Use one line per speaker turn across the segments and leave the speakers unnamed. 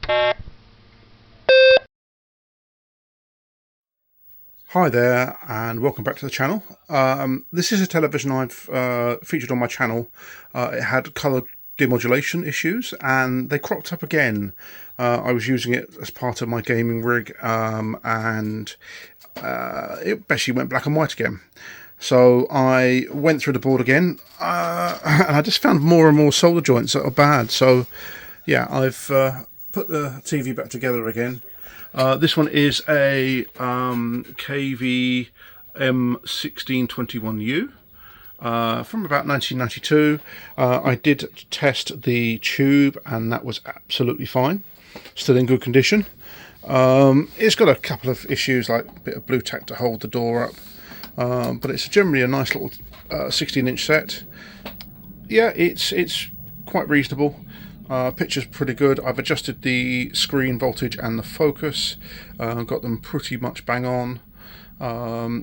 Hi there and welcome back to the channel. This is a television I've featured on my channel. It had colour demodulation issues and they cropped up again. I was using it as part of my gaming rig and it basically went black and white again. So I went through the board again and I just found more and more solder joints that are bad. So yeah, I've put the TV back together again. This one is a KV-M1621U from about 1992. I did test the tube and that was absolutely fine. Still in good condition. It's got a couple of issues, like a bit of blue tack to hold the door up, but it's generally a nice little 16-inch set. Yeah, it's quite reasonable. Picture's pretty good. I've adjusted the screen voltage and the focus, got them pretty much bang on.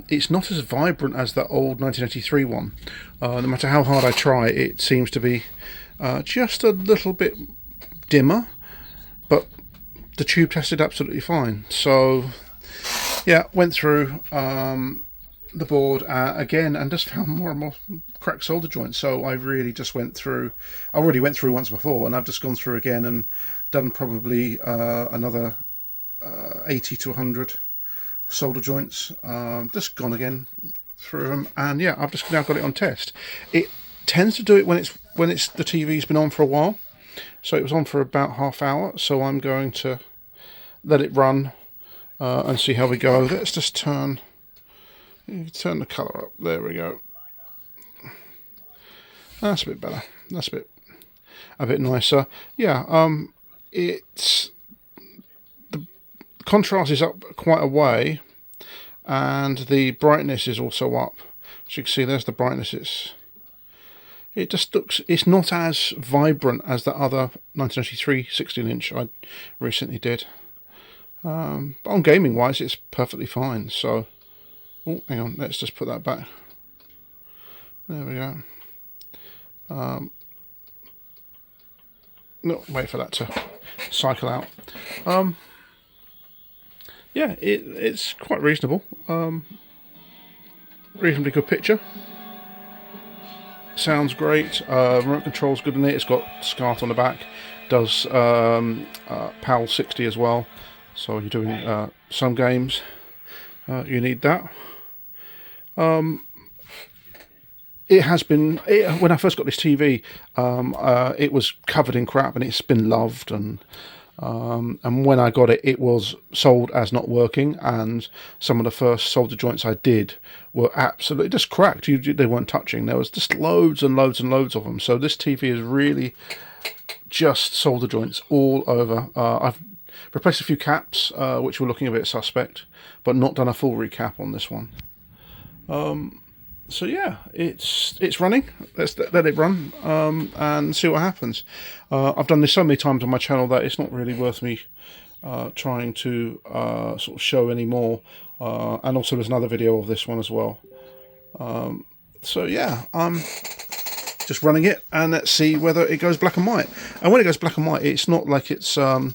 It's not as vibrant as that old 1983 one. No matter how hard I try, it seems to be just a little bit dimmer, but the tube tested absolutely fine. So yeah, went through the board again and just found more and more cracked solder joints. So I really just went through, I already went through once before and I've just gone through again and done probably another 80 to 100 solder joints. Just gone again through them, and yeah, I've just now got it on test. It tends to do it when it's the TV's been on for a while. So it was on for about half hour, so I'm going to let it run and see how we go. Let's just turn the colour up. There we go. That's a bit better. That's a bit nicer. Yeah, it's the contrast is up quite a way, and the brightness is also up. As you can see, there's the brightness. It just looks. It's not as vibrant as the other 1983 16-inch I recently did. But on gaming wise, it's perfectly fine. So. Oh, hang on, let's just put that back. There we go. No, wait for that to cycle out. Yeah, it's quite reasonable. Reasonably good picture. Sounds great. Remote control's good in it. It's got SCART on the back. Does PAL 60 as well. So you're doing some games. You need that. It has been, when I first got this TV, it was covered in crap and it's been loved, and when I got it, it was sold as not working, and some of the first solder joints I did were absolutely just cracked. They weren't touching. There was just loads and loads and loads of them. So this TV is really just solder joints all over. I've replaced a few caps, which were looking a bit suspect, but not done a full recap on this one. So yeah, it's running. Let's let it run and see what happens. I've done this so many times on my channel that it's not really worth me trying to sort of show any more. And also there's another video of this one as well. So yeah, I'm just running it and let's see whether it goes black and white. And when it goes black and white, it's not like it's just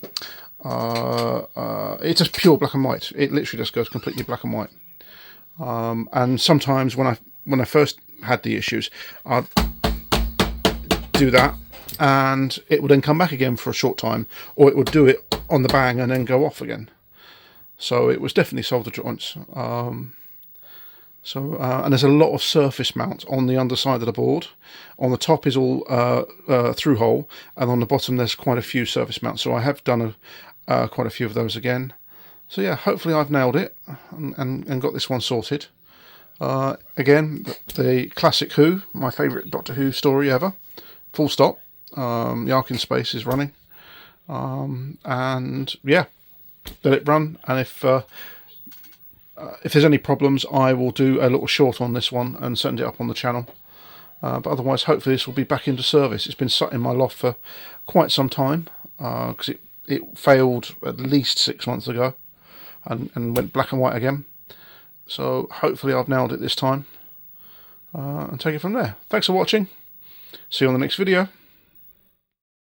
pure black and white. It literally just goes completely black and white. And sometimes when I first had the issues, I'd do that and it would then come back again for a short time, or it would do it on the bang and then go off again. So it was definitely solder joints. And there's a lot of surface mount on the underside of the board. On the top is all through hole, and on the bottom there's quite a few surface mounts. So I have done quite a few of those again. So yeah, hopefully I've nailed it and got this one sorted. Again, the classic Who, my favourite Doctor Who story ever. Full stop. The Ark in Space is running. And yeah, let it run. And if there's any problems, I will do a little short on this one and send it up on the channel. But otherwise, hopefully this will be back into service. It's been sat in my loft for quite some time because it failed at least 6 months ago. And went black and white again. So hopefully I've nailed it this time and take it from there. Thanks for watching. See you on the next video.